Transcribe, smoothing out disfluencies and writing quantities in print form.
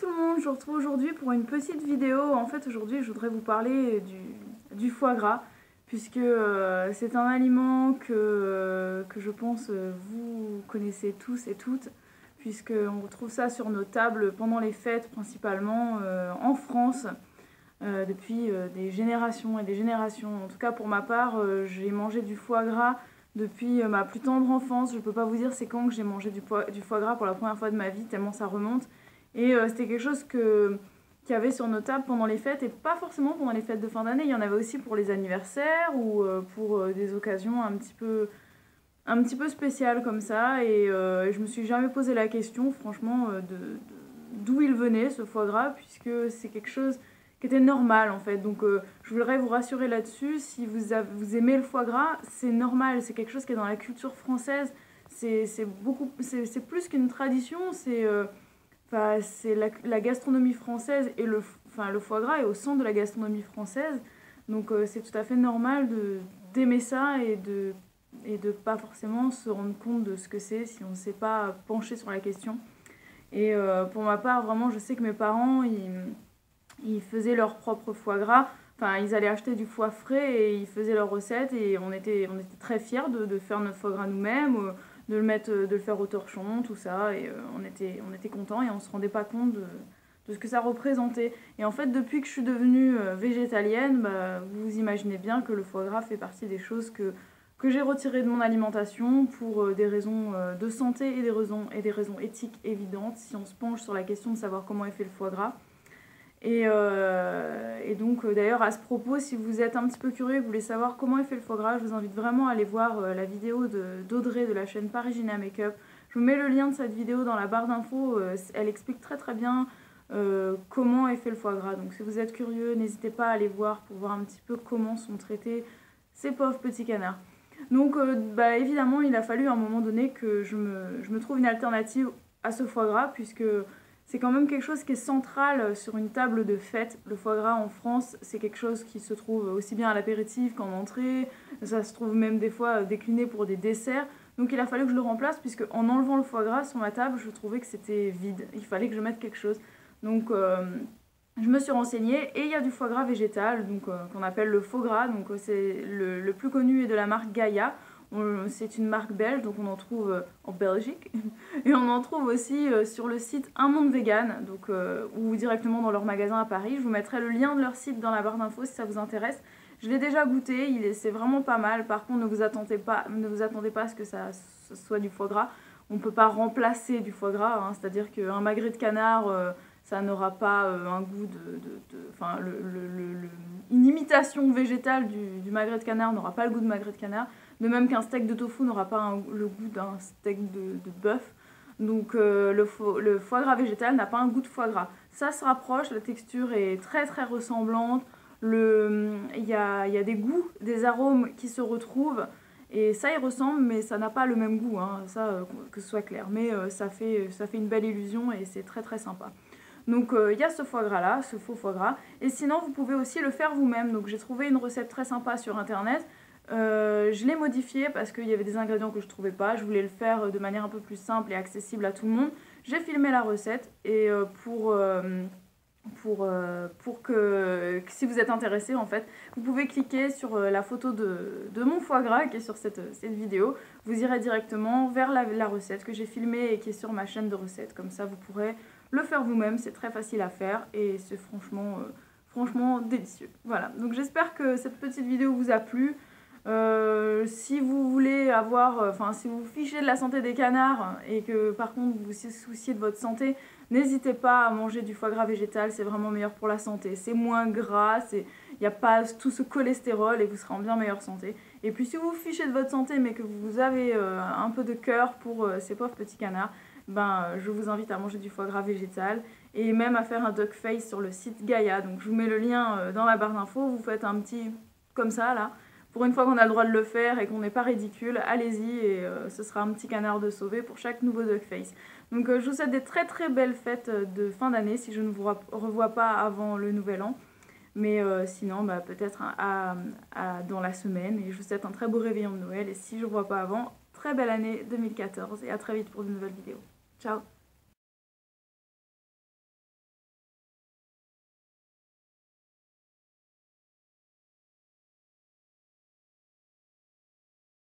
tout le monde, je vous retrouve aujourd'hui pour une petite vidéo. En fait aujourd'hui je voudrais vous parler du foie gras, puisque c'est un aliment que je pense vous connaissez tous et toutes, puisqu'on retrouve ça sur nos tables pendant les fêtes principalement en France. Depuis des générations et des générations. En tout cas pour ma part, j'ai mangé du foie gras depuis ma plus tendre enfance. Je ne peux pas vous dire c'est quand que j'ai mangé du foie gras pour la première fois de ma vie, tellement ça remonte. Et c'était quelque chose qu'il y avait sur nos tables pendant les fêtes, et pas forcément pendant les fêtes de fin d'année. Il y en avait aussi pour les anniversaires ou pour des occasions un petit peu spéciales comme ça. Et je me suis jamais posé la question franchement d'où il venait ce foie gras, puisque c'est quelque chose qui était normal en fait. Donc je voudrais vous rassurer là-dessus. Si vous aimez le foie gras, c'est normal, c'est quelque chose qui est dans la culture française. C'est plus qu'une tradition, c'est la gastronomie française, et le foie gras est au centre de la gastronomie française. Donc c'est tout à fait normal d'aimer ça et de pas forcément se rendre compte de ce que c'est si on ne s'est pas penché sur la question. Et pour ma part, vraiment, je sais que mes parents, ils faisaient leur propre foie gras. Enfin, ils allaient acheter du foie frais et ils faisaient leurs recettes, et on était très fiers de faire notre foie gras nous-mêmes, de le faire au torchon, tout ça, et on était contents, et on se rendait pas compte de ce que ça représentait. Et en fait, depuis que je suis devenue végétalienne, vous imaginez bien que le foie gras fait partie des choses que j'ai retirées de mon alimentation pour des raisons de santé et des raisons éthiques évidentes, si on se penche sur la question de savoir comment est fait le foie gras. Et donc d'ailleurs à ce propos, si vous êtes un petit peu curieux et que vous voulez savoir comment est fait le foie gras, je vous invite vraiment à aller voir la vidéo d'Audrey de la chaîne Parigina Makeup. Je vous mets le lien de cette vidéo dans la barre d'infos. Elle explique très bien comment est fait le foie gras. Donc si vous êtes curieux, n'hésitez pas à aller voir pour voir un petit peu comment sont traités ces pauvres petits canards. Donc évidemment il a fallu à un moment donné que je me trouve une alternative à ce foie gras, puisque c'est quand même quelque chose qui est central sur une table de fête. Le foie gras en France, c'est quelque chose qui se trouve aussi bien à l'apéritif qu'en entrée. Ça se trouve même des fois décliné pour des desserts. Donc il a fallu que je le remplace, puisque en enlevant le foie gras sur ma table, je trouvais que c'était vide. Il fallait que je mette quelque chose. Donc je me suis renseignée, et il y a du foie gras végétal, donc qu'on appelle le faux gras. Donc c'est le plus connu est de la marque Gaïa. C'est une marque belge, donc on en trouve en Belgique. Et on en trouve aussi sur le site Un Monde Vegan, donc, ou directement dans leur magasin à Paris. Je vous mettrai le lien de leur site dans la barre d'infos si ça vous intéresse. Je l'ai déjà goûté, c'est vraiment pas mal. Par contre, ne vous attendez pas à ce que ça soit du foie gras. On ne peut pas remplacer du foie gras, hein. C'est-à-dire qu'un magret de canard, ça n'aura pas un goût enfin, une imitation végétale du magret de canard n'aura pas le goût de magret de canard. De même qu'un steak de tofu n'aura pas le goût d'un steak de bœuf. Donc le foie gras végétal n'a pas un goût de foie gras. Ça se rapproche, la texture est très ressemblante. Il y a des goûts, des arômes qui se retrouvent. Et ça y ressemble, mais ça n'a pas le même goût, hein, ça, que ce soit clair. Mais ça fait une belle illusion, et c'est très sympa. Donc il y a ce foie gras là, ce faux foie gras. Et sinon vous pouvez aussi le faire vous-même. Donc j'ai trouvé une recette très sympa sur internet. Je l'ai modifié parce qu'il y avait des ingrédients que je ne trouvais pas. Je voulais le faire de manière un peu plus simple et accessible à tout le monde. J'ai filmé la recette, et pour que si vous êtes intéressé, en fait, vous pouvez cliquer sur la photo de mon foie gras qui est sur cette vidéo. Vous irez directement vers la recette que j'ai filmée et qui est sur ma chaîne de recettes. Comme ça vous pourrez le faire vous-même, c'est très facile à faire, et c'est franchement délicieux. Voilà, donc j'espère que cette petite vidéo vous a plu. Si vous voulez si vous vous fichez de la santé des canards, et que par contre vous vous souciez de votre santé, n'hésitez pas à manger du foie gras végétal, c'est vraiment meilleur pour la santé. C'est moins gras, il n'y a pas tout ce cholestérol, et vous serez en bien meilleure santé. Et puis si vous vous fichez de votre santé, mais que vous avez un peu de cœur pour ces pauvres petits canards, je vous invite à manger du foie gras végétal, et même à faire un duck face sur le site Gaïa. Donc je vous mets le lien dans la barre d'infos. Vous faites un petit comme ça là. Pour une fois qu'on a le droit de le faire et qu'on n'est pas ridicule, allez-y, et ce sera un petit canard de sauvé pour chaque nouveau duck face. Donc je vous souhaite des très belles fêtes de fin d'année, si je ne vous revois pas avant le nouvel an. Mais sinon, peut-être dans la semaine. Et je vous souhaite un très beau réveillon de Noël. Et si je ne vous vois pas avant, très belle année 2014. Et à très vite pour de nouvelles vidéos. Ciao!